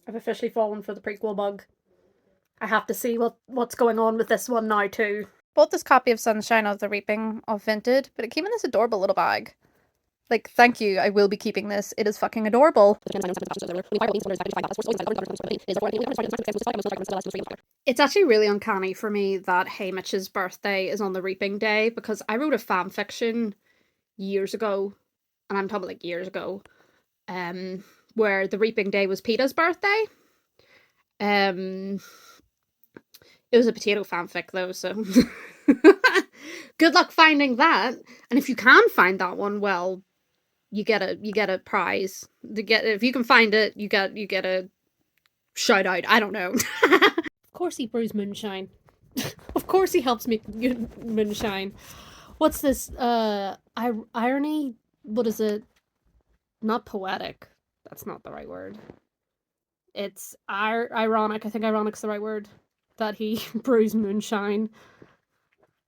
I've officially fallen for the prequel bug. I have to see what's going on with this one now too. Bought this copy of Sunshine of the Reaping of Vinted, but it came in this adorable little bag. Like, thank you, I will be keeping this. It is fucking adorable. It's actually really uncanny for me that Haymitch's birthday is on the Reaping Day, because I wrote a fan fiction years ago, and I'm talking like years ago, where the Reaping Day was PETA's birthday. Um, it was a potato fanfic though, so good luck finding that. And if you can find that one, well, you get a prize. If you can find it, you get a shout out. I don't know. Of course he brews moonshine. Of course he helps make moonshine. What's this? Irony? What is it? Not poetic. That's not the right word. It's ironic. I think ironic's the right word. That he brews moonshine,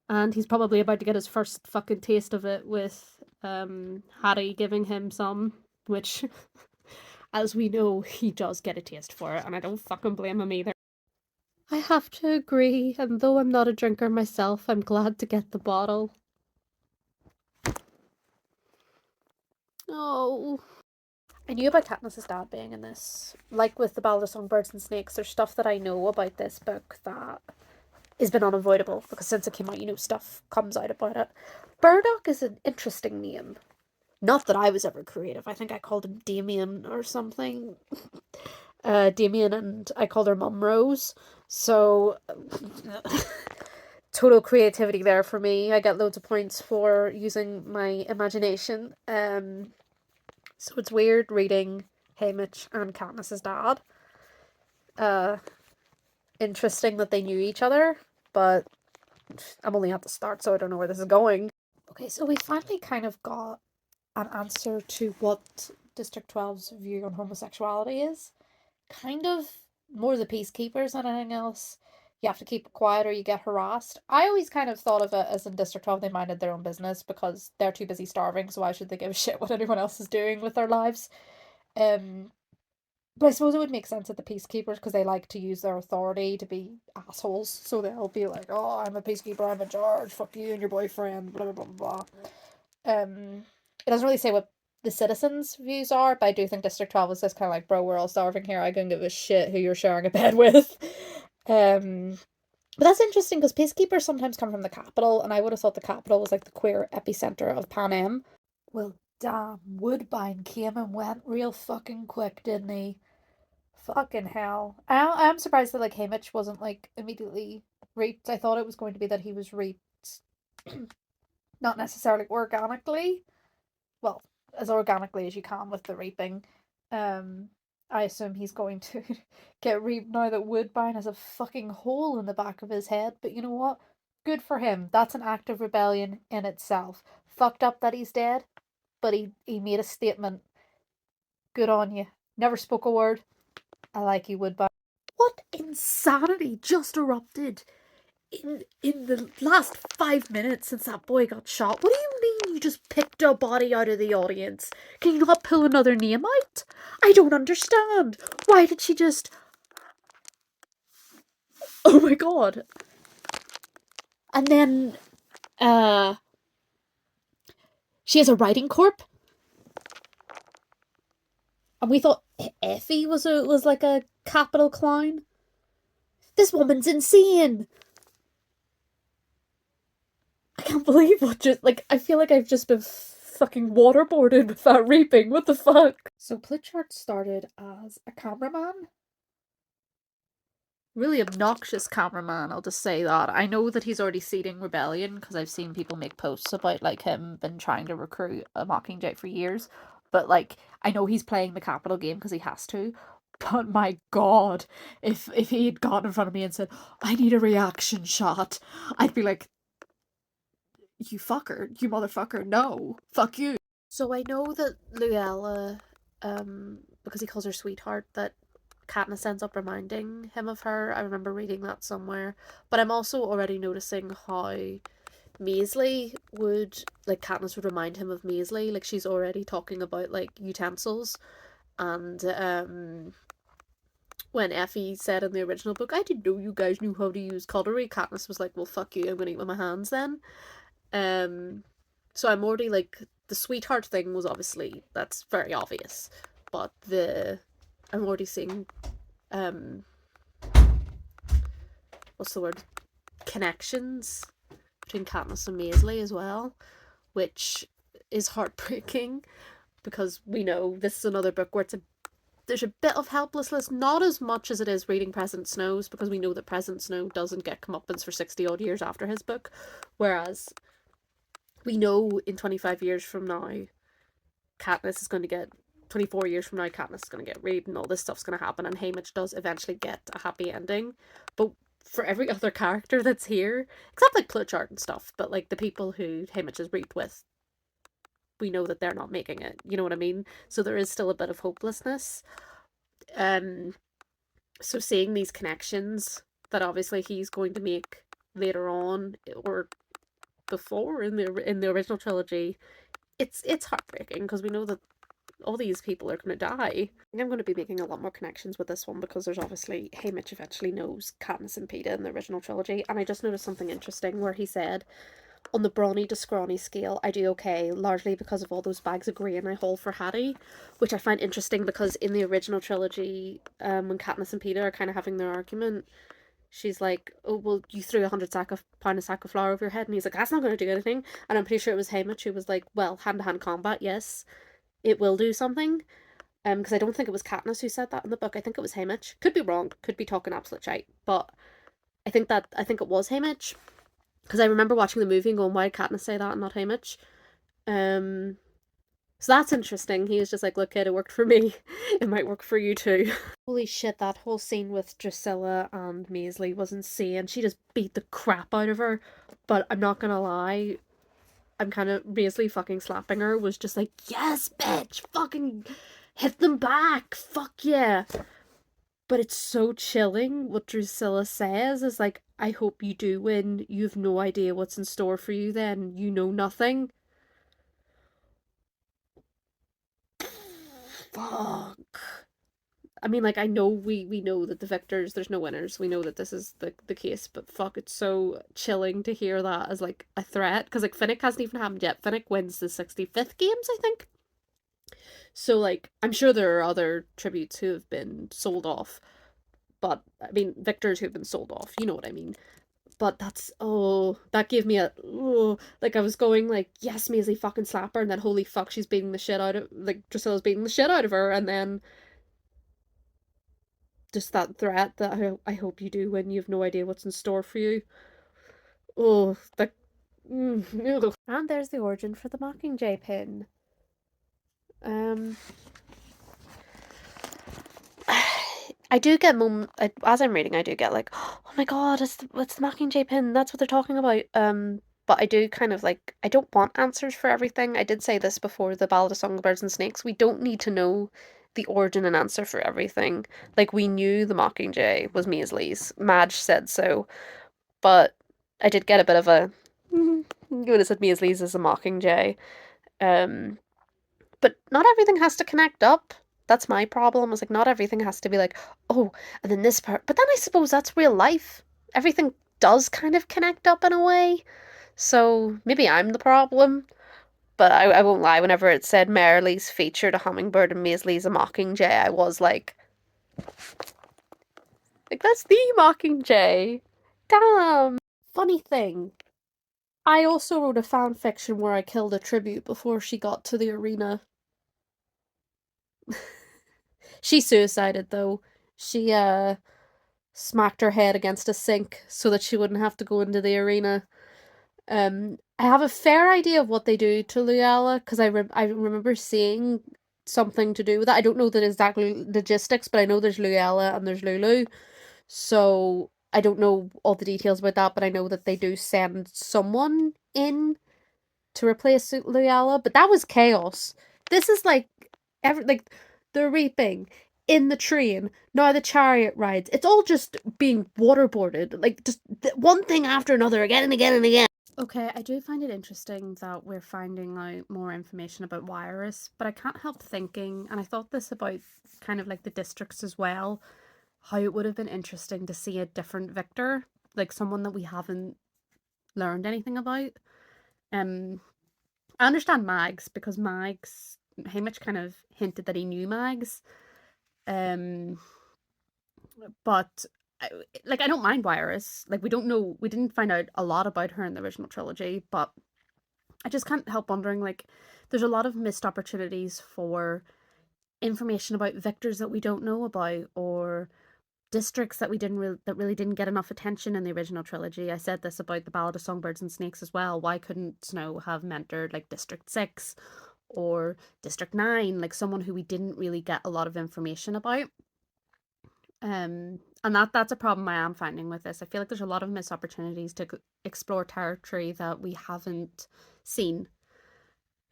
and he's probably about to get his first fucking taste of it with Hattie giving him some, which, as we know, he does get a taste for it, and I don't fucking blame him either. I have to agree, and though I'm not a drinker myself, I'm glad to get the bottle. Oh. I knew about Katniss's dad being in this. Like with the Ballad of Songbirds and Snakes, there's stuff that I know about this book that has been unavoidable, because since it came out, stuff comes out about it. Burdock is an interesting name. Not that I was ever creative. I think I called him Damien or something. Damien, and I called her Mum Rose. So, total creativity there for me. I get loads of points for using my imagination. So it's weird reading Haymitch and Katniss's dad. Interesting that they knew each other, but I'm only at the start, so I don't know where this is going. Okay, so we finally kind of got an answer to what District 12's view on homosexuality is. Kind of more the peacekeepers than anything else. You have to keep it quiet or you get harassed. I always kind of thought of it as in District 12 they minded their own business because they're too busy starving, so why should they give a shit what anyone else is doing with their lives? Um, but I suppose it would make sense at the peacekeepers because they like to use their authority to be assholes. So they'll be like, "Oh, I'm a peacekeeper. I'm in charge. Fuck you and your boyfriend." Blah blah blah blah. It doesn't really say what the citizens' views are, but I do think District 12 is just kind of like, "Bro, we're all starving here. I couldn't give a shit who you're sharing a bed with." Um, but that's interesting because peacekeepers sometimes come from the capital, and I would have thought the capital was like the queer epicenter of Pan Am. Well, damn, Woodbine came and went real fucking quick, didn't he? Fucking hell. I'm surprised that like Haymitch wasn't like immediately raped. I thought it was going to be that he was raped not necessarily organically. Well, as organically as you can with the raping. Um I assume he's going to get raped now that Woodbine has a fucking hole in the back of his head, but you know what? Good for him. That's an act of rebellion in itself. Fucked up that he's dead, but he made a statement. Good on you. Never spoke a word. I like you, Woodbine. What insanity just erupted in the last 5 minutes since that boy got shot? What do you mean you just picked a body out of the audience? Can you not pull another name out? I don't understand. Why did she just... Oh my god. And then, she has a writing corp? And we thought Effie was like a capital clown? This woman's insane! I can't believe what just, like, I feel like I've just been fucking waterboarded with that reaping. What the fuck? So Plitchard started as a cameraman. Really obnoxious cameraman, I'll just say that. I know that he's already seeding rebellion because I've seen people make posts about like him been trying to recruit a Mockingjay for years. But like, I know he's playing the capital game because he has to. But my god, if he had gotten in front of me and said, "I need a reaction shot," I'd be like, "You fucker, you motherfucker, no, fuck you." So I know that Luella, because he calls her sweetheart, that Katniss ends up reminding him of her. I remember reading that somewhere. But I'm also already noticing how Maisley would, like, Katniss would remind him of Maisley. Like, she's already talking about, like, utensils and, when Effie said in the original book, I didn't know you guys knew how to use cutlery, Katniss was like, well, fuck you, I'm gonna eat with my hands then. So I'm already like, the sweetheart thing was obviously, that's very obvious, but I'm already seeing, what's the word? Connections between Katniss and Maisley as well, which is heartbreaking because we know this is another book where there's a bit of helplessness, not as much as it is reading President Snow's, because we know that President Snow doesn't get comeuppance for 60 odd years after his book, whereas we know in 25 years from now, Katniss is going to get 24 years from now, Katniss is going to get raped and all this stuff's going to happen, and Haymitch does eventually get a happy ending. But for every other character that's here, except like Clutchart and stuff, but like the people who Haymitch is raped with, we know that they're not making it. You know what I mean? So there is still a bit of hopelessness. So seeing these connections that obviously he's going to make later on or before in the original trilogy, it's heartbreaking because we know that all these people are going to die. I think I'm going to be making a lot more connections with this one because there's obviously Haymitch eventually knows Katniss and Peeta in the original trilogy, and I just noticed something interesting where he said, on the brawny to scrawny scale, I do okay, largely because of all those bags of grain I haul for Hattie, which I find interesting because in the original trilogy, when Katniss and Peeta are kind of having their argument, she's like, oh, well, you threw £100 of sack of flour over your head, and he's like, that's not going to do anything, and I'm pretty sure it was Haymitch who was like, well, hand-to-hand combat, yes, it will do something. Because I don't think it was Katniss who said that in the book. I think it was Haymitch. Could be wrong. Could be talking absolute shite. But I think it was Haymitch. Because I remember watching the movie and going, why did Katniss say that and not Haymitch? So that's interesting. He was just like, look, kid, it worked for me. It might work for you too. Holy shit, that whole scene with Drusilla and Maisley was insane. She just beat the crap out of her. But I'm not gonna lie, I'm kind of Maisley fucking slapping her was just like, yes, bitch, fucking hit them back, fuck yeah. But it's so chilling what Drusilla says is like, I hope you do win. You've no idea what's in store for you then. You know nothing. Fuck. I mean, like, I know we know that the victors, there's no winners. We know that this is the case, but fuck, it's so chilling to hear that as, like, a threat. Because, like, Finnick hasn't even happened yet. Finnick wins the 65th games, I think. So, like, I'm sure there are other tributes who have been sold off. But, I mean, victors who have been sold off. You know what I mean. But that's, oh, that gave me a, oh, like, I was going, like, yes, Maisie fucking slap her, and then holy fuck, she's beating the shit out of, like, Drusilla's beating the shit out of her, and then just that threat that I hope you do when you have no idea what's in store for you. Oh, that. And there's the origin for the Mockingjay pin. I do get as I'm reading, I do get like, oh my god, it's the Mockingjay pin. That's what they're talking about. But I do kind of like, I don't want answers for everything. I did say this before the Ballad of Songbirds and Snakes. We don't need to know the origin and answer for everything. Like, we knew the Mockingjay was Maisley's. Madge said so. But I did get a bit of a, when it said Maisley's is a Mockingjay. But not everything has to connect up. That's my problem. Is like, not everything has to be like, oh, and then this part. But then I suppose that's real life. Everything does kind of connect up in a way. So maybe I'm the problem. But I won't lie, whenever it said Merrilies featured a hummingbird and Maisley's a mockingjay, I was like, that's the Mockingjay. Damn. Funny thing, I also wrote a fan fiction where I killed a tribute before she got to the arena. She suicided though. She smacked her head against a sink so that she wouldn't have to go into the arena. I have a fair idea of what they do to Luella because I remember seeing something to do with that. I don't know the exact logistics, but I know there's Luella and there's Lulu. So I don't know all the details about that, but I know that they do send someone in to replace Luella. But that was chaos. This is like like the reaping in the train, now the chariot rides. It's all just being waterboarded, like just one thing after another, again and again and again. Okay, I do find it interesting that we're finding out more information about Wirus, but I can't help thinking, and I thought this about kind of like the districts as well. how it would have been interesting to see a different Victor, like someone that we haven't learned anything about. Um, I understand Mags because Mags, Hamish kind of hinted that he knew Mags. Um, but like I don't mind Wirus. Like we don't know, we didn't find out a lot about her in the original trilogy, but I just can't help wondering like there's a lot of missed opportunities for information about victors that we don't know about or districts that we didn't that really didn't get enough attention in the original trilogy. I said this about the Ballad of Songbirds and Snakes as well. Why couldn't Snow have mentored like District 6 or District 9, like someone who we didn't really get a lot of information about? And that's a problem I am finding with this. I feel like there's a lot of missed opportunities to explore territory that we haven't seen.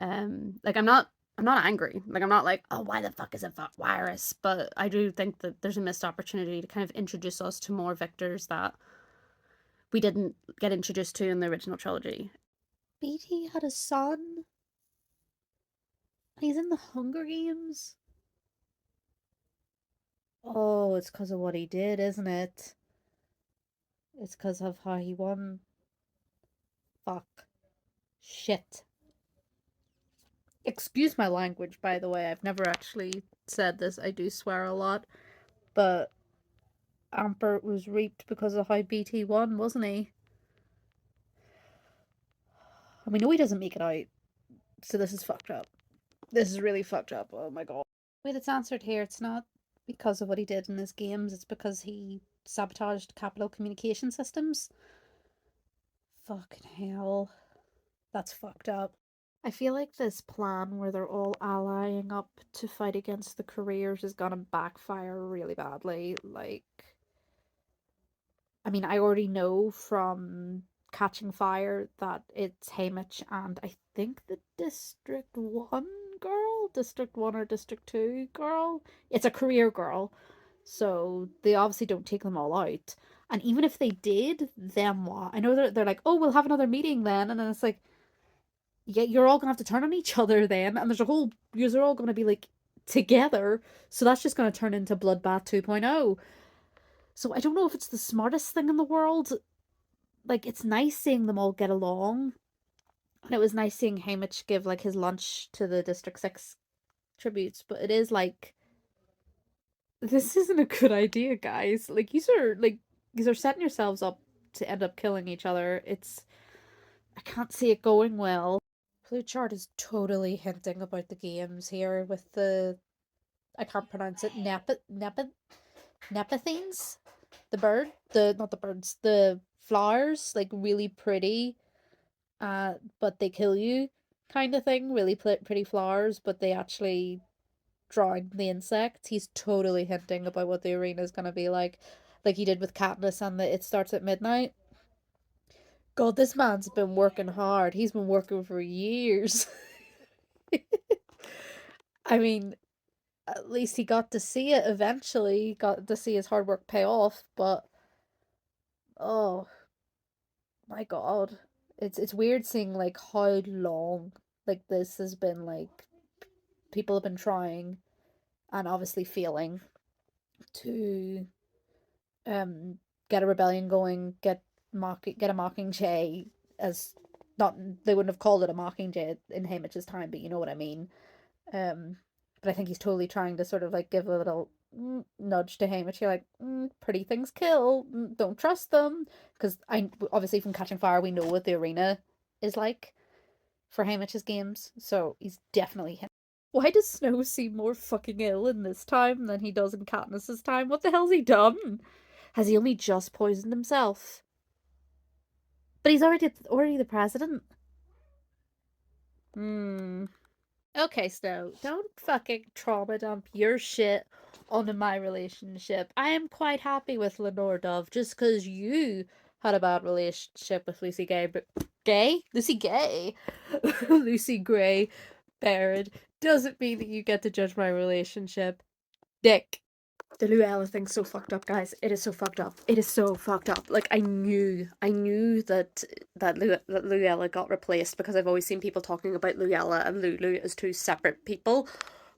Like I'm not angry. Like I'm not like, oh, why the fuck is it virus? But I do think that there's a missed opportunity to kind of introduce us to more victors that we didn't get introduced to in the original trilogy. BT had a son. He's in the Hunger Games. Oh, it's because of what he did, isn't it? It's because of how he won. Fuck. Shit. Excuse my language, by the way. I've never actually said this. I do swear a lot. But Ampert was reaped because of how BT won, wasn't he? And we know he doesn't make it out. So this is fucked up. This is really fucked up. Oh my god. The way that's answered here, it's not because of what he did in his games, it's because he sabotaged capital communication systems. Fucking hell. That's fucked up. I feel like this plan where they're all allying up to fight against the careers is gonna backfire really badly. Like, I mean, I already know from Catching Fire that it's Hamish and I think the District 1 girl, District 1 or District 2 girl. It's a career girl. So they obviously don't take them all out. And even if they did, then what? I know they're like, oh, we'll have another meeting then. And then it's like, yeah, you're all gonna have to turn on each other then. And there's a whole, you're all gonna be like together. So that's just gonna turn into Bloodbath 2.0. So I don't know if it's the smartest thing in the world. Like, it's nice seeing them all get along. And it was nice seeing Hamish give like his lunch to the District 6 tributes, but it is like this isn't a good idea, guys. Like you are setting yourselves up to end up killing each other. It's I can't see it going well. Flowchart is totally hinting about the games here with the I can't pronounce it. Nepithines? The bird? The not the birds, the flowers, like really pretty, but they kill you kind of thing. Really pretty flowers, but they actually drown the insect. He's totally hinting about what the arena is gonna be like he did with Katniss and the It Starts at Midnight. God, this man's been working hard. He's been working for years. I mean, at least he got to see it eventually. He got to see his hard work pay off, but oh my god. It's weird seeing like how long like this has been like people have been trying and obviously failing to um get a rebellion going, get a Mockingjay as not they wouldn't have called it a Mockingjay in Hamish's time, but you know what I mean. Um, but I think he's totally trying to sort of like give a little nudge to Hamish. You're like, pretty things kill. Don't trust them because I obviously from Catching Fire we know what the arena is like for Hamish's games, so he's definitely him. Why does Snow seem more fucking ill in this time than he does in Katniss's time? What the hell's he done? Has he only just poisoned himself? But he's already the president. Hmm. Okay, Snow, don't fucking trauma dump your shit onto my relationship. I am quite happy with Lenore Dove just because you had a bad relationship with Lucy Gay, but Gay? Lucy Gay? Lucy Gray Barrett doesn't mean that you get to judge my relationship. Dick. The Luella thing's so fucked up, guys. It is so fucked up. It is so fucked up. Like I knew that Luella got replaced because I've always seen people talking about Luella and Lulu as two separate people.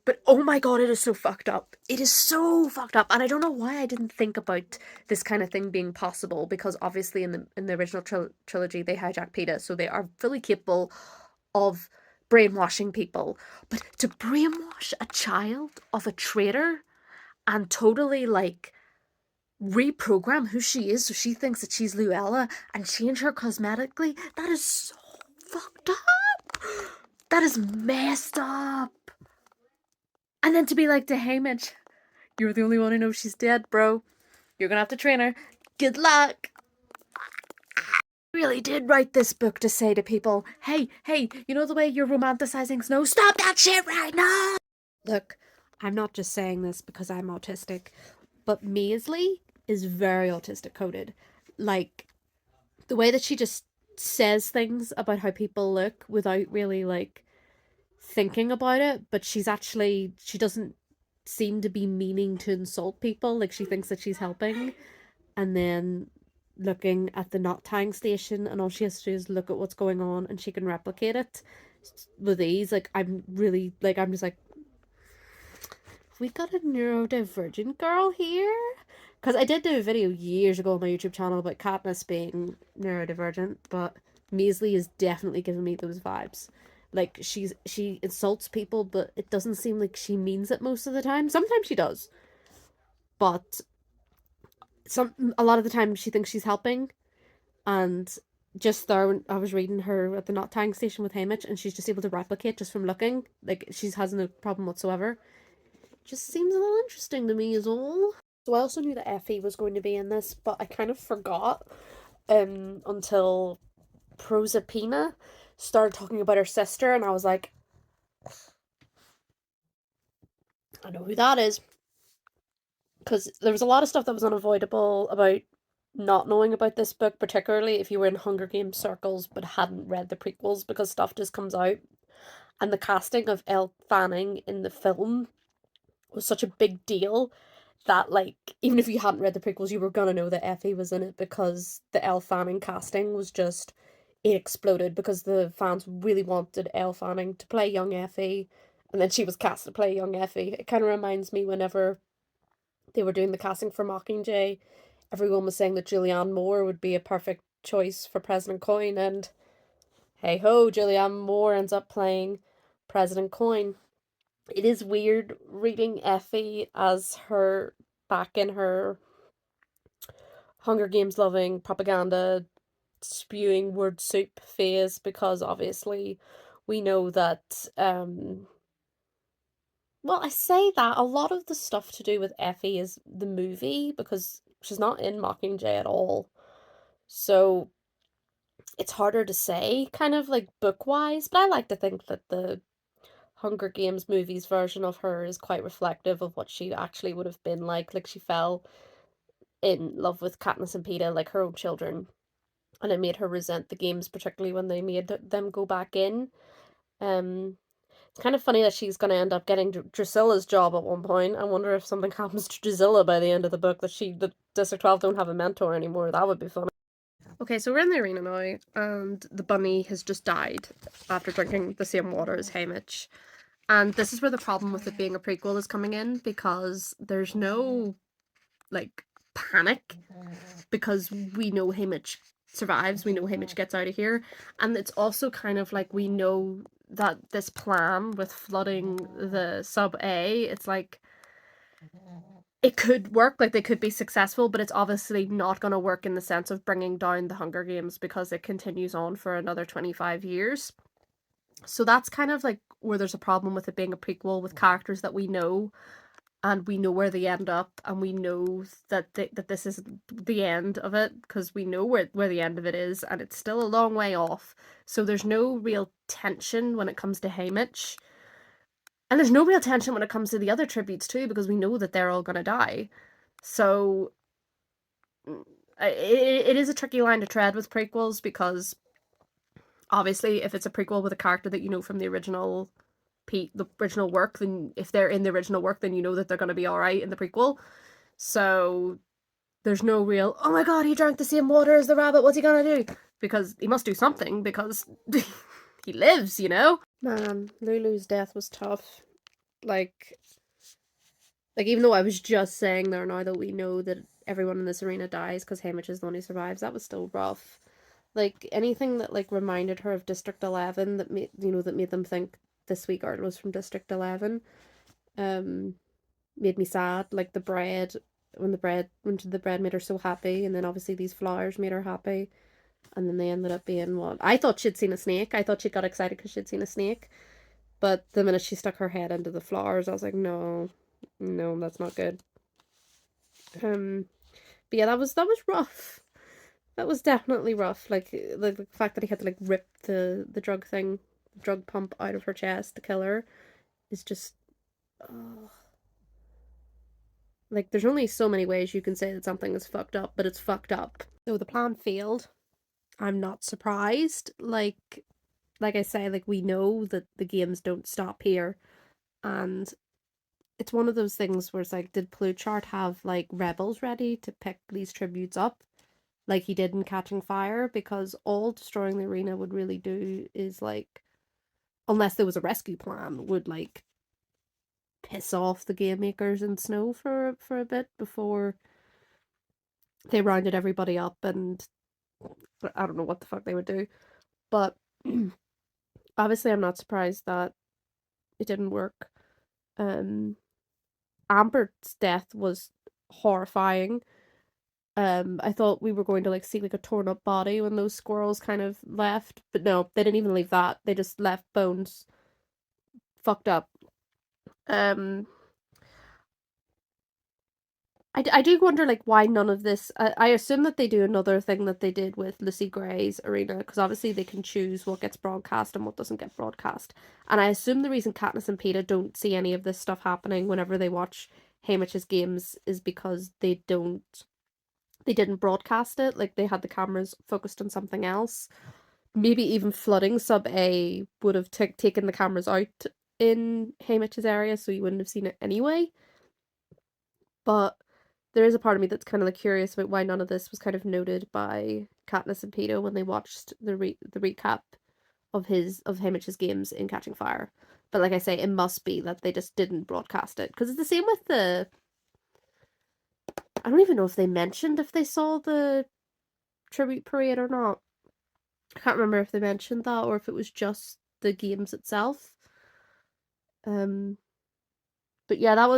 But oh my god, it is so fucked up. It is so fucked up, and I don't know why I didn't think about this kind of thing being possible, because obviously in the original trilogy they hijack PETA, so they are fully capable of brainwashing people. But to brainwash a child of a traitor and totally like reprogram who she is so she thinks that she's Luella and change her cosmetically, that is so fucked up. That is messed up. And then to be like to Haymitch, you're the only one who knows she's dead, bro. You're gonna have to train her. Good luck. I really did write this book to say to people, hey, you know the way you're romanticizing Snow? Stop that shit right now! Look, I'm not just saying this because I'm autistic, but Maisley is very autistic coded. Like, the way that she just says things about how people look without really, like, thinking about it, but she doesn't seem to be meaning to insult people. Like, she thinks that she's helping, and then looking at the knot tying station, and all she has to do is look at what's going on and she can replicate it with ease. Like, I'm just like, we got a neurodivergent girl here? Because I did do a video years ago on my YouTube channel about Katniss being neurodivergent, but Maisley is definitely giving me those vibes. Like, she insults people, but it doesn't seem like she means it most of the time. Sometimes she does, but a lot of the time she thinks she's helping. And just there, when I was reading her at the knot tying station with Haymitch, and she's just able to replicate just from looking. Like, she has no problem whatsoever. Just seems a little interesting to me is all. So I also knew that Effie was going to be in this, but I kind of forgot until Proserpina started talking about her sister, and I was like, I know who that is. Because there was a lot of stuff that was unavoidable about not knowing about this book, particularly if you were in Hunger Games circles but hadn't read the prequels, because stuff just comes out. And the casting of Elle Fanning in the film was such a big deal that, like, even if you hadn't read the prequels, you were gonna know that Effie was in it, because the Elle Fanning casting was just, it exploded, because the fans really wanted Elle Fanning to play young Effie, and then she was cast to play young Effie. It kind of reminds me whenever they were doing the casting for Mockingjay, everyone was saying that Julianne Moore would be a perfect choice for President Coin, and hey ho, Julianne Moore ends up playing President Coin. It is weird reading Effie as her back in her Hunger Games loving, propaganda spewing word soup phase, because obviously we know that well, I say that a lot of the stuff to do with Effie is the movie, because she's not in Mockingjay at all. So it's harder to say, kind of like book-wise, but I like to think that the Hunger Games movies version of her is quite reflective of what she actually would have been like. Like, she fell in love with Katniss and Peeta like her own children, and it made her resent the games, particularly when they made them go back in. It's kind of funny that she's going to end up getting Drusilla's job at one point. I wonder if something happens to Drusilla by the end of the book, that District 12 don't have a mentor anymore. That would be funny. Okay, so we're in the arena now, and the bunny has just died after drinking the same water as Haymitch. And this is where the problem with it being a prequel is coming in, because there's no, like, panic, because we know Haymitch survives, we know Haymitch gets out of here, and it's also kind of like we know that this plan with flooding the sub A, it's like, it could work, like they could be successful, but it's obviously not going to work in the sense of bringing down the Hunger Games, because it continues on for another 25 years. So that's kind of like where there's a problem with it being a prequel with characters that we know, and we know where they end up, and we know that that this is the end of it, because we know where the end of it is, and it's still a long way off. So there's no real tension when it comes to Haymitch. And there's no real tension when it comes to the other tributes too, because we know that they're all gonna die. So it is a tricky line to tread with prequels, because obviously if it's a prequel with a character that you know from the original work, then if they're in the original work, then you know that they're going to be alright in the prequel. So there's no real, oh my god, he drank the same water as the rabbit, what's he gonna do? Because he must do something, because he lives, you know? Man, Lulu's death was tough. Like, even though I was just saying there now that we know that everyone in this arena dies because Haymitch is the one who survives, that was still rough. Like, anything that, like, reminded her of District 11 that made, that made them think this sweet girl was from District 11, um, made me sad. Like, the bread, when the bread made her so happy, and then obviously these flowers made her happy, and then they ended up being what? I thought she'd seen a snake. I thought she got excited because she'd seen a snake. But the minute she stuck her head into the flowers, I was like, no, no, that's not good. But yeah, that was rough. That was definitely rough. Like the fact that he had to like rip the drug pump out of her chest to kill her is just oh. Like there's only so many ways you can say that something is fucked up, but it's fucked up. So the plan failed. I'm not surprised. Like I say, like we know that the games don't stop here, and it's one of those things where it's like, did Pluchart have like rebels ready to pick these tributes up, like he did in Catching Fire? Because all destroying the arena would really do is like, unless there was a rescue plan, would like piss off the game makers in Snow for a bit before they rounded everybody up, and I don't know what the fuck they would do. But obviously I'm not surprised that it didn't work. Um Amber's death was horrifying. I thought we were going to like see like a torn up body when those squirrels kind of left, but no, they didn't even leave that. They just left bones fucked up. Um, I do wonder like why none of this. I assume that they do another thing that they did with Lucy Gray's arena, because obviously they can choose what gets broadcast and what doesn't get broadcast. And I assume the reason Katniss and Peeta don't see any of this stuff happening whenever they watch Haymitch's games is because they didn't broadcast it. Like they had the cameras focused on something else. Maybe even flooding sub A would have taken the cameras out in Haymitch's area, so you wouldn't have seen it anyway. But there is a part of me that's kind of like curious about why none of this was kind of noted by Katniss and Peeta when they watched the recap of Haymitch's games in Catching Fire. But like I say, it must be that they just didn't broadcast it, because it's the same with the. I don't even know if they mentioned if they saw the tribute parade or not. I can't remember if they mentioned that or if it was just the games itself. Um, but yeah, that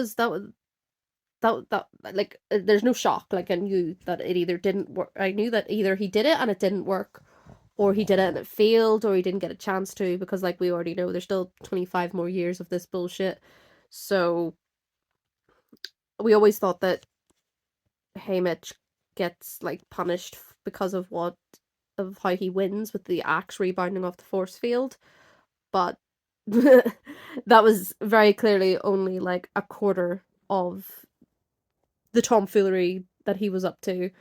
like there's no shock. Like I knew that it either didn't work. I knew that either he did it and it didn't work, or he did it and it failed, or he didn't get a chance to, because like we already know there's still 25 more years of this bullshit. So we always thought that Haymitch gets like punished because of how he wins with the axe rebounding off the force field, but that was very clearly only like a quarter of the tomfoolery that he was up to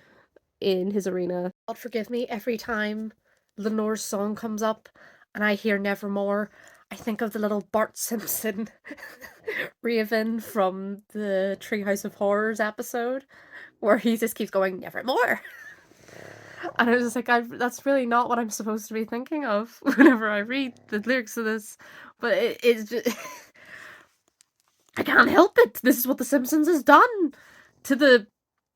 in his arena. God forgive me, every time Lenore's song comes up and I hear Nevermore, I think of the little Bart Simpson Raven from the Treehouse of Horrors episode, where he just keeps going, Nevermore. And I was just like, that's really not what I'm supposed to be thinking of whenever I read the lyrics of this. But it's just. I can't help it. This is what The Simpsons has done to the.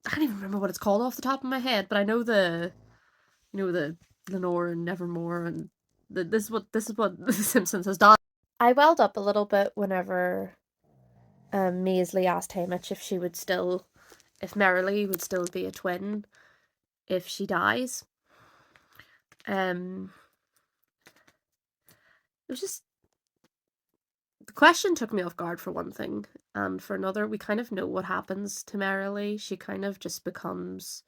I can't even remember what it's called off the top of my head, but I know the Lenore and Nevermore, and this is what The Simpsons has done. I welled up a little bit whenever Maisley asked Haymitch if Merrily would still be a twin if she dies. It was just, the question took me off guard for one thing, and for another, we kind of know what happens to Merrily. She kind of just becomes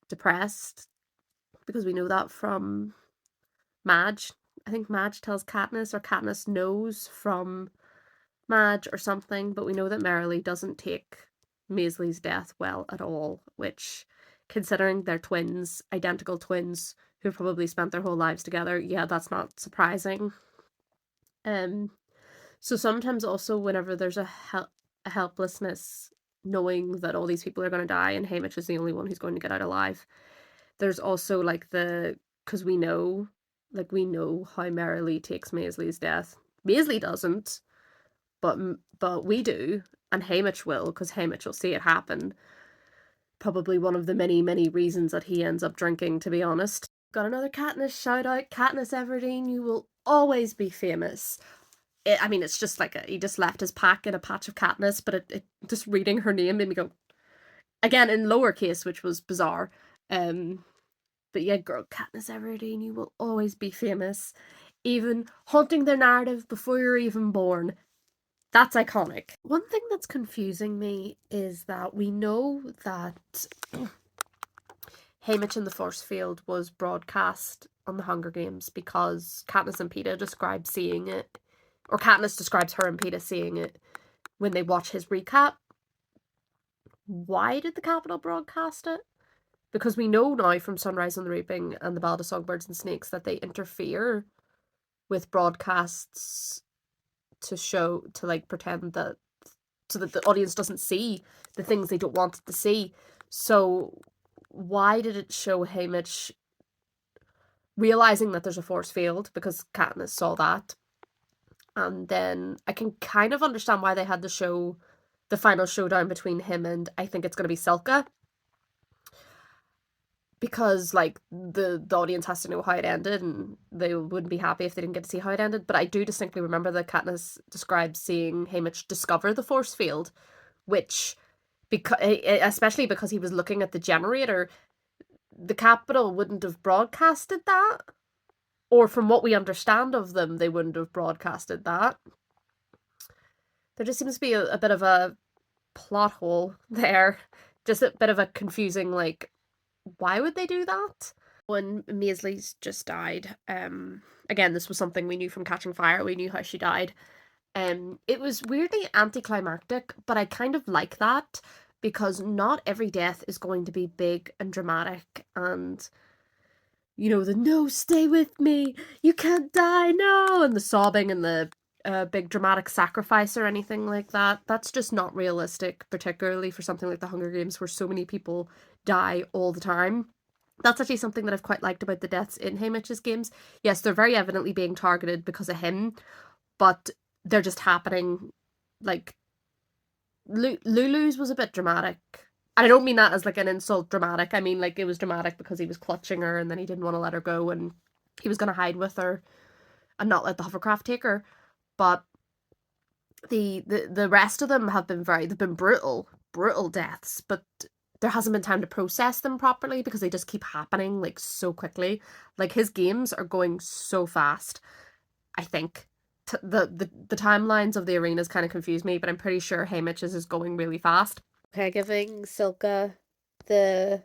depressed, because we know that from Madge. I think Madge tells Katniss, or Katniss knows from Madge or something, but we know that Merrily doesn't take Maisley's death well at all, which, considering they're twins, identical twins, who probably spent their whole lives together, yeah, that's not surprising. So sometimes also whenever there's a helplessness, knowing that all these people are going to die and Haymitch is the only one who's going to get out alive, there's also like because we know how Merrily takes Maisley's death. Maisley doesn't, but we do, and Haymitch will, because Haymitch will see it happen. Probably one of the many, many reasons that he ends up drinking, to be honest. Got another Katniss shout out. Katniss Everdeen, you will always be famous. I mean, it's just like he just left his pack in a patch of Katniss, but it just reading her name made me go, again in lowercase, which was bizarre. But yeah, girl, Katniss Everdeen, you will always be famous. Even haunting the narrative before you're even born. That's iconic. One thing that's confusing me is that we know that Haymitch in the Force Field was broadcast on the Hunger Games because Katniss and Peeta describe seeing it, or Katniss describes her and Peeta seeing it when they watch his recap. Why did the Capitol broadcast it? Because we know now from Sunrise on the Reaping and the Ballad of Songbirds and Snakes that they interfere with broadcasts to like pretend that, so that the audience doesn't see the things they don't want it to see. So why did it show Haymitch realizing that there's a force field, because Katniss saw that? And then I can kind of understand why they had to show the final showdown between him and, I think it's going to be Silka, because like the audience has to know how it ended, and they wouldn't be happy if they didn't get to see how it ended. But I do distinctly remember that Katniss describes seeing Haymitch discover the force field, which, because especially because he was looking at the generator, the Capitol wouldn't have broadcasted that, or from what we understand of them, they wouldn't have broadcasted that. There just seems to be a bit of a plot hole there, just a bit of a confusing, like, why would they do that? When Maisley's just died, again, this was something we knew from Catching Fire. We knew how she died. It was weirdly anticlimactic, but I kind of like that, because not every death is going to be big and dramatic and, you know, the no, stay with me, you can't die, no, and the sobbing and the big dramatic sacrifice or anything like that. That's just not realistic, particularly for something like the Hunger Games where so many people die all the time. That's actually something that I've quite liked about the deaths in Haymitch's games. Yes, they're very evidently being targeted because of him, but they're just happening. Like, Lulu's was a bit dramatic. And I don't mean that as like an insult dramatic. I mean like it was dramatic because he was clutching her and then he didn't want to let her go and he was going to hide with her and not let the hovercraft take her. But the rest of them have been they've been brutal deaths, but there hasn't been time to process them properly because they just keep happening like so quickly. Like his games are going so fast. I think the timelines of the arenas kind of confuse me, but I'm pretty sure Haymitch's is going really fast. Okay, giving Silka the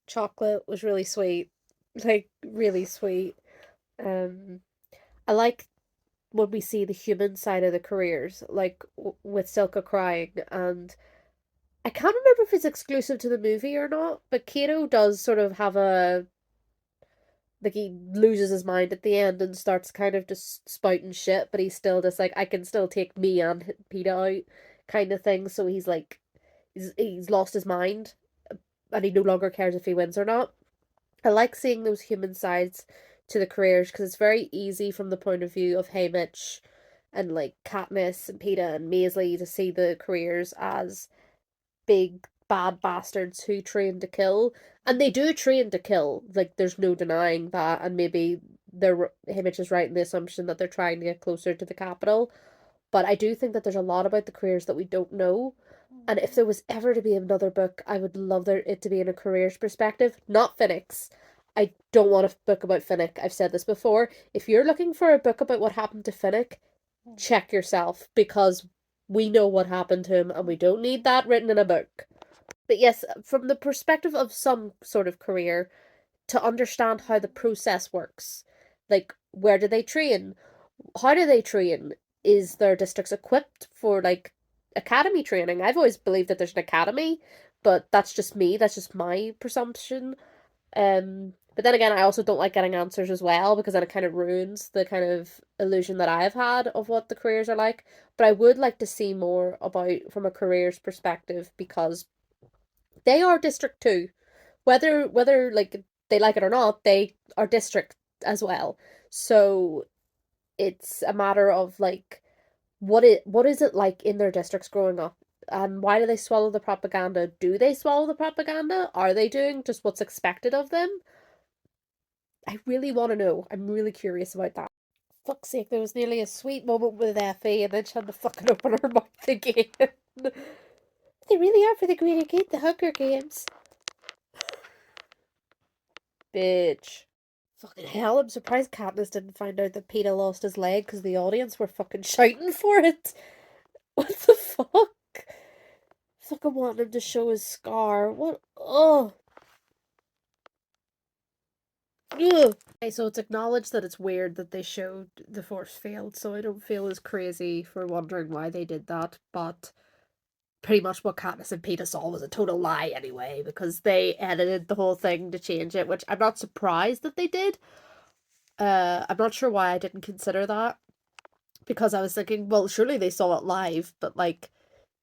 chocolate was really sweet. Like, really sweet. Um, I like when we see the human side of the careers, like with Silka crying, and I can't remember if it's exclusive to the movie or not, but Kato does sort of have a, like, he loses his mind at the end and starts kind of just spouting shit, but he's still just like, I can still take me and Peeta out kind of thing. So he's like, he's lost his mind and he no longer cares if he wins or not. I like seeing those human sides to the careers because it's very easy from the point of view of Haymitch and like Katniss and Peeta and Maisley to see the careers as big bad bastards who train to kill, and they do train to kill. Like there's no denying that, and maybe they're Haymitch is right in the assumption that they're trying to get closer to the capital. But I do think that there's a lot about the careers that we don't know. And if there was ever to be another book, I would love it to be in a careers perspective, not Finnick's. I don't want a book about Finnick. I've said this before. If you're looking for a book about what happened to Finnick, check yourself because we know what happened to him and we don't need that written in a book. But yes, from the perspective of some sort of career, to understand how the process works. Like, where do they train? How do they train? Is their districts equipped for like academy training? I've always believed that there's an academy, but that's just me. That's just my presumption. But then again, I also don't like getting answers as well because then it kind of ruins the kind of illusion that I've had of what the careers are like. But I would like to see more about from a careers perspective because they are District 2. Whether like they like it or not, they are district as well. So it's a matter of like what is it like in their districts growing up? And why do they swallow the propaganda? Do they swallow the propaganda? Are they doing just what's expected of them? I really want to know. I'm really curious about that. Fuck's sake, there was nearly a sweet moment with Effie, and then she had to fucking open her mouth again. They really are for the greater good, the Hunger Games. Bitch. Fucking hell, I'm surprised Katniss didn't find out that Peeta lost his leg because the audience were fucking shouting for it. What the fuck? Fucking wanting him to show his scar. What? Oh. Ugh. Okay, so it's acknowledged that it's weird that they showed the force field, so I don't feel as crazy for wondering why they did that, but pretty much what Katniss and Peeta saw was a total lie anyway, because they edited the whole thing to change it, which I'm not surprised that they did. I'm not sure why I didn't consider that, because I was thinking, well, surely they saw it live, but like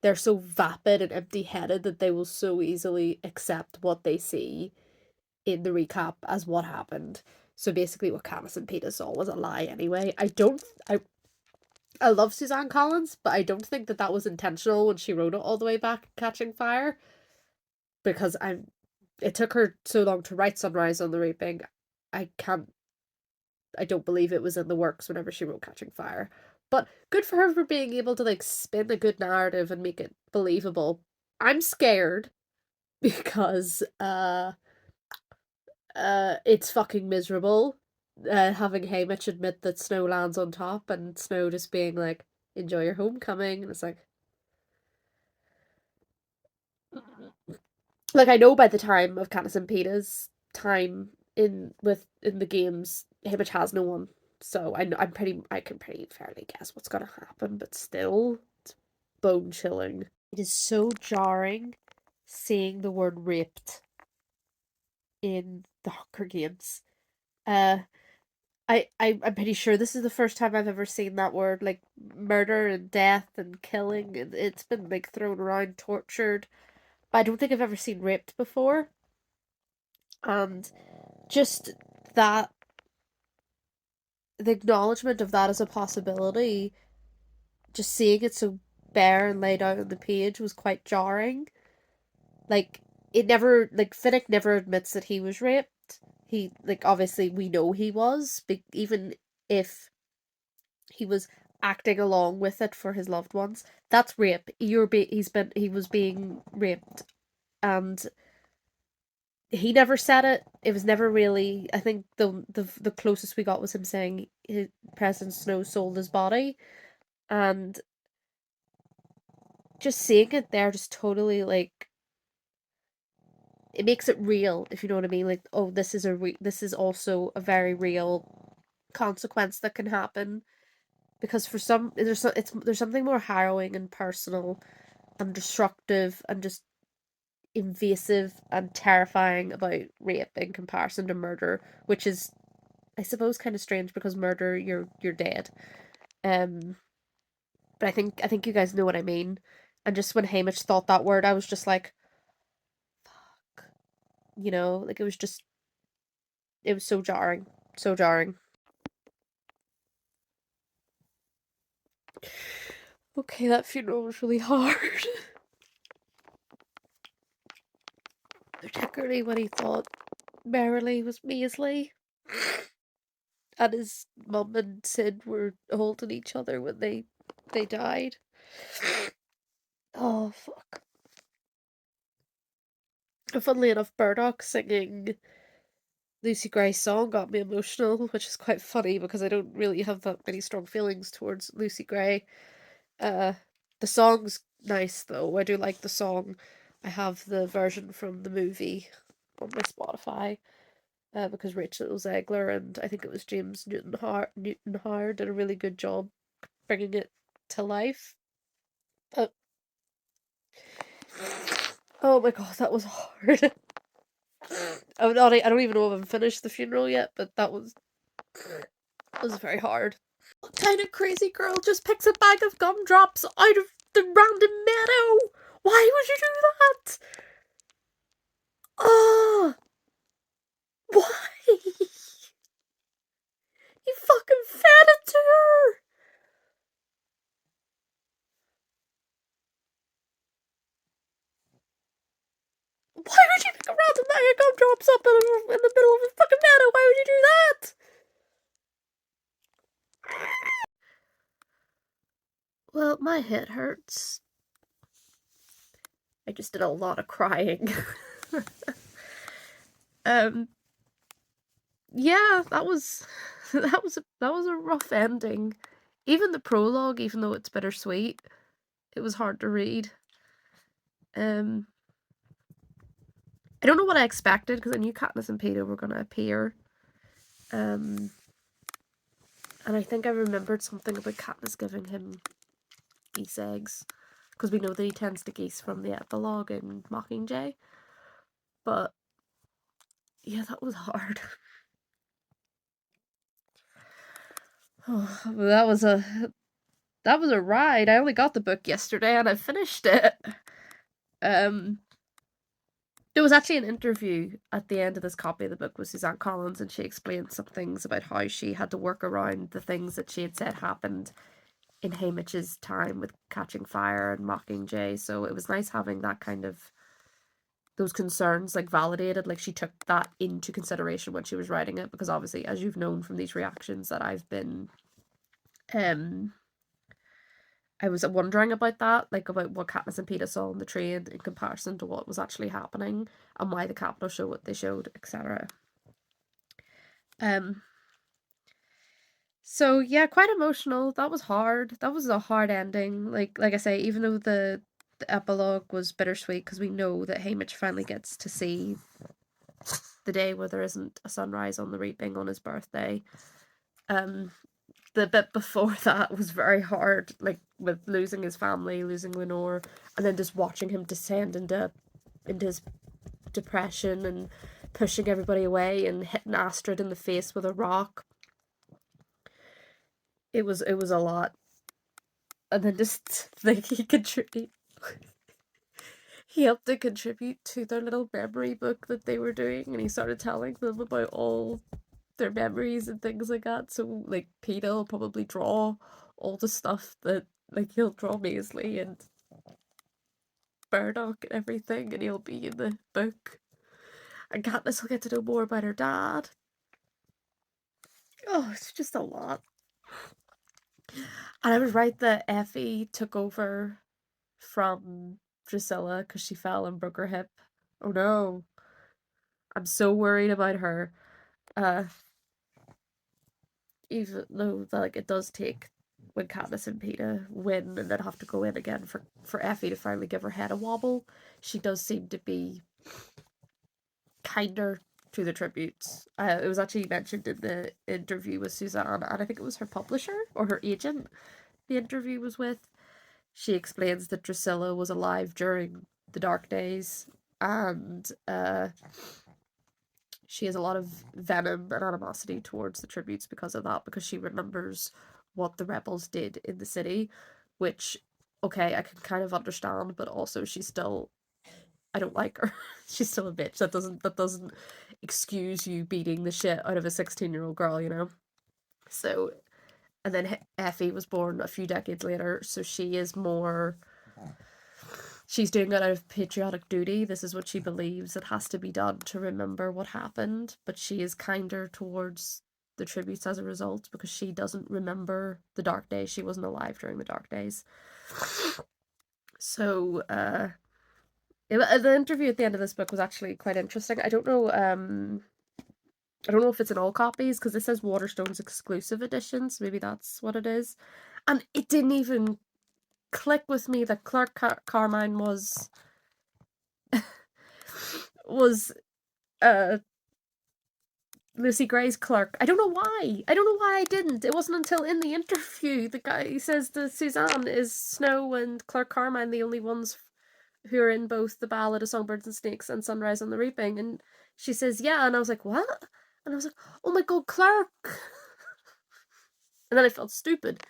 they're so vapid and empty-headed that they will so easily accept what they see in the recap as what happened. So basically what Katniss and Peeta saw was a lie anyway. I love Suzanne Collins, but I don't think that that was intentional when she wrote it all the way back Catching Fire, because it took her so long to write Sunrise on the Reaping. I can't I don't believe it was in the works whenever she wrote Catching Fire. But good for her for being able to like spin a good narrative and make it believable. I'm scared because it's fucking miserable. Having Haymitch admit that Snow lands on top and Snow just being like, enjoy your homecoming, and it's like I know by the time of Katniss and Peeta's time in the games, Haymitch has no one. So I can pretty fairly guess what's gonna happen, but still, it's bone chilling. It is so jarring seeing the word raped in the Hunger Games. Uh I'm pretty sure this is the first time I've ever seen that word, like murder and death and killing. It's been like thrown around, tortured. But I don't think I've ever seen raped before. And just that, the acknowledgement of that as a possibility, just seeing it so bare and laid out on the page was quite jarring. Like, it never, like, Finnick never admits that he was raped. He, like, obviously we know he was, but even if he was acting along with it for his loved ones, that's rape. He was being raped, and he never said it. It was never really. I think the closest we got was him saying President Snow sold his body, and just seeing it there, just totally like it makes it real, if you know what I mean. Like, oh, this is also a very real consequence that can happen, because for some there's something more harrowing and personal and destructive and just invasive and terrifying about rape in comparison to murder, which is, I suppose, kind of strange because murder, you're dead. Um, but I think you guys know what I mean. And just when Hamish thought that word, I was just like, fuck, like it was so jarring, so jarring. Okay, that funeral was really hard. Particularly when he thought Merrily was Maisley. And his mum and Sid were holding each other when they died. Oh fuck. And funnily enough, Burdock singing Lucy Gray's song got me emotional, which is quite funny because I don't really have that many strong feelings towards Lucy Gray. Uh the song's nice though. I do like the song. I have the version from the movie on my Spotify. Because Rachel Zegler and I think it was James Newton Howard did a really good job bringing it to life. But oh my god, that was hard. I don't even know if I've finished the funeral yet, but that was very hard. What kind of crazy girl just picks a bag of gumdrops out of the random meadow? Why would you do that? Oh, why? You fucking fed it to her. fucking gumdrops up in the middle of a fucking meadow. Why would you do that? Well, my head hurts. I just did a lot of crying. Yeah, that was a rough ending. Even the prologue, even though it's bittersweet, it was hard to read. I don't know what I expected because I knew Katniss and Peeta were gonna appear. And I think I remembered something about Katniss giving him geese eggs because we know that he tends to geese from the epilogue in Mockingjay. But yeah, that was hard. Oh, that was a ride. I only got the book yesterday and I finished it. There was actually an interview at the end of this copy of the book with Suzanne Collins, and she explained some things about how she had to work around the things that she had said happened in Haymitch's time with Catching Fire and Mockingjay. So it was nice having that kind of those concerns like validated. Like she took that into consideration when she was writing it, because obviously, as you've known from these reactions, that I've been I was wondering about that, like about what Katniss and Peeta saw on the train in comparison to what was actually happening and why the Capitol showed what they showed, etc. So yeah, quite emotional. That was hard. That was a hard ending. Like I say, even though the epilogue was bittersweet because we know that Haymitch finally gets to see the day where there isn't a sunrise on the reaping on his birthday. The bit before that was very hard, like with losing his family, losing Lenore, and then just watching him descend into his depression and pushing everybody away and hitting Astrid in the face with a rock. It was a lot. And then just like he helped to contribute to their little memory book that they were doing, and he started telling them about all their memories and things like that. So like Peeta will probably draw all the stuff that like he'll draw Maisley and Burdock and everything, and he'll be in the book. And Katniss will get to know more about her dad. Oh, it's just a lot. And I was right that Effie took over from Drusilla because she fell and broke her hip. Oh no. I'm so worried about her. Even though like it does take when Katniss and Peeta win and then have to go in again for Effie to finally give her head a wobble, she does seem to be kinder to the tributes. It was actually mentioned in the interview with Suzanne, and I think it was her publisher or her agent the interview was with. She explains that Drusilla was alive during the Dark Days, and she has a lot of venom and animosity towards the tributes because of that, because she remembers what the rebels did in the city, which, okay, I can kind of understand, but also she's still, I don't like her. She's still a bitch. That doesn't excuse you beating the shit out of a 16-year-old girl, you know? So, and then Effie was born a few decades later, so she is more, she's doing it out of patriotic duty. This is what she believes it has to be done to remember what happened, but she is kinder towards the tributes as a result because she doesn't remember the Dark Days. She wasn't alive during the Dark Days. So, the interview at the end of this book was actually quite interesting. I don't know if it's in all copies because it says Waterstone's exclusive editions. Maybe that's what it is. And it didn't even click with me that Clark Carmine was Lucy Gray's clerk. I don't know why. I don't know why I didn't. It wasn't until in the interview the guy says to Suzanne, is Snow and Clark Carmine the only ones who are in both the Ballad of Songbirds and Snakes and Sunrise on the Reaping? And she says, yeah. And I was like, what? And I was like, oh my god, Clark. And then I felt stupid.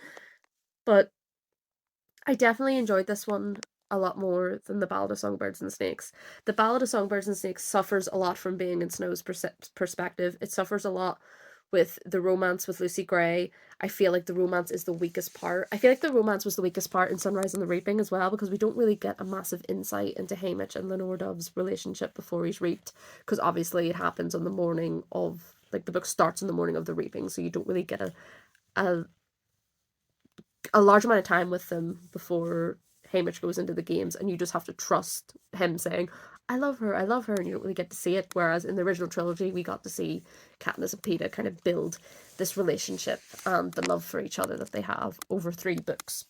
But I definitely enjoyed this one a lot more than the Ballad of Songbirds and Snakes. The Ballad of Songbirds and Snakes suffers a lot from being in Snow's perspective. It suffers a lot with the romance with Lucy Gray. I feel like the romance is the weakest part. I feel like the romance was the weakest part in Sunrise on the Reaping as well, because we don't really get a massive insight into Haymitch and Lenore Dove's relationship before he's reaped, because obviously it happens on the morning of, like, the book starts in the morning of the reaping, so you don't really get a large amount of time with them before Haymitch goes into the games, and you just have to trust him saying, I love her, and you don't really get to see it. Whereas in the original trilogy, we got to see Katniss and Peeta kind of build this relationship and the love for each other that they have over 3 books.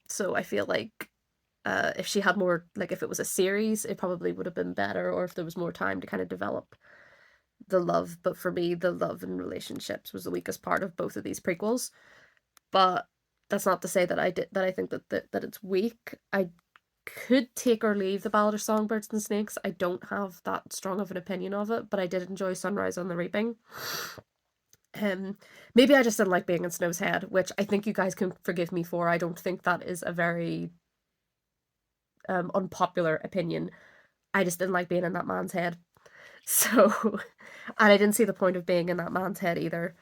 So I feel like if she had more, like, if it was a series, it probably would have been better, or if there was more time to kind of develop the love. But for me, the love and relationships was the weakest part of both of these prequels. But that's not to say that I think that it's weak. I could take or leave The Ballad of Songbirds and Snakes. I don't have that strong of an opinion of it, but I did enjoy Sunrise on the Reaping. Maybe I just didn't like being in Snow's head, which I think you guys can forgive me for. I don't think that is a very unpopular opinion. I just didn't like being in that man's head. So, and I didn't see the point of being in that man's head either.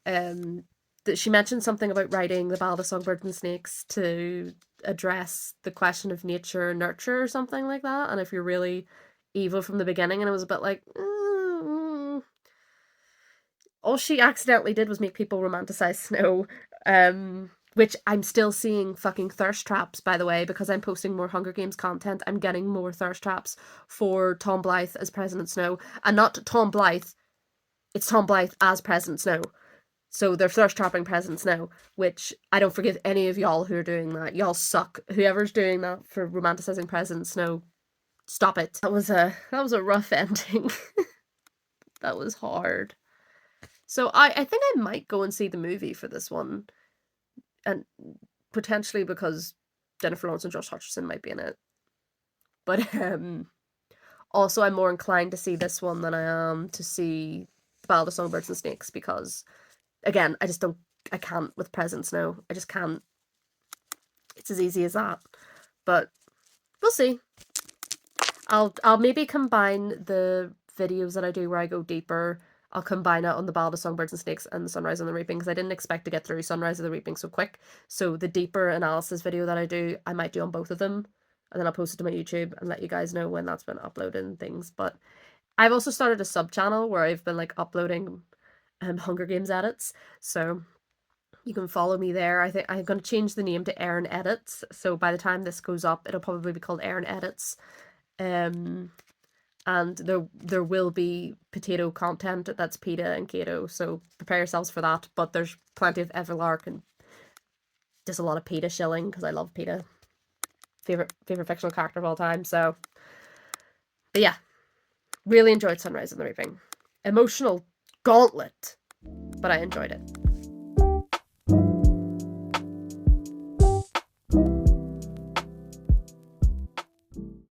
That she mentioned something about writing The Ballad of Songbirds and Snakes to address the question of nature and nurture or something like that. And if you're really evil from the beginning, and it was a bit like, all she accidentally did was make people romanticize Snow. Which I'm still seeing fucking thirst traps, by the way, because I'm posting more Hunger Games content. I'm getting more thirst traps for Tom Blythe as President Snow. And not Tom Blythe, it's Tom Blythe as President Snow. So they're thirst trapping President Snow, which I don't forgive any of y'all who are doing that. Y'all suck. Whoever's doing that for romanticizing President Snow, stop it. That was a rough ending. That was hard. So I think I might go and see the movie for this one. And potentially because Jennifer Lawrence and Josh Hutcherson might be in it. But also I'm more inclined to see this one than I am to see The Ballad of Songbirds and Snakes, because again, I can't with President Snow. I just can't. It's as easy as that. But we'll see. I'll maybe combine the videos that I do where I go deeper. I'll combine it on The Ballad of Songbirds and Snakes and Sunrise on the Reaping, because I didn't expect to get through Sunrise on the Reaping so quick. So the deeper analysis video that I do, I might do on both of them. And then I'll post it to my YouTube and let you guys know when that's been uploaded and things. But I've also started a sub-channel where I've been, like, uploading Hunger Games edits. So you can follow me there. I think I'm going to change the name to Erin Edits. So by the time this goes up, it'll probably be called Erin Edits. And there will be potato content that's Peeta and Kato, so prepare yourselves for that. But there's plenty of Everlark and just a lot of Peeta shilling, because I love Peeta. Favorite fictional character of all time. So, but yeah, really enjoyed Sunrise on the Reaping. Emotional gauntlet, but I enjoyed it.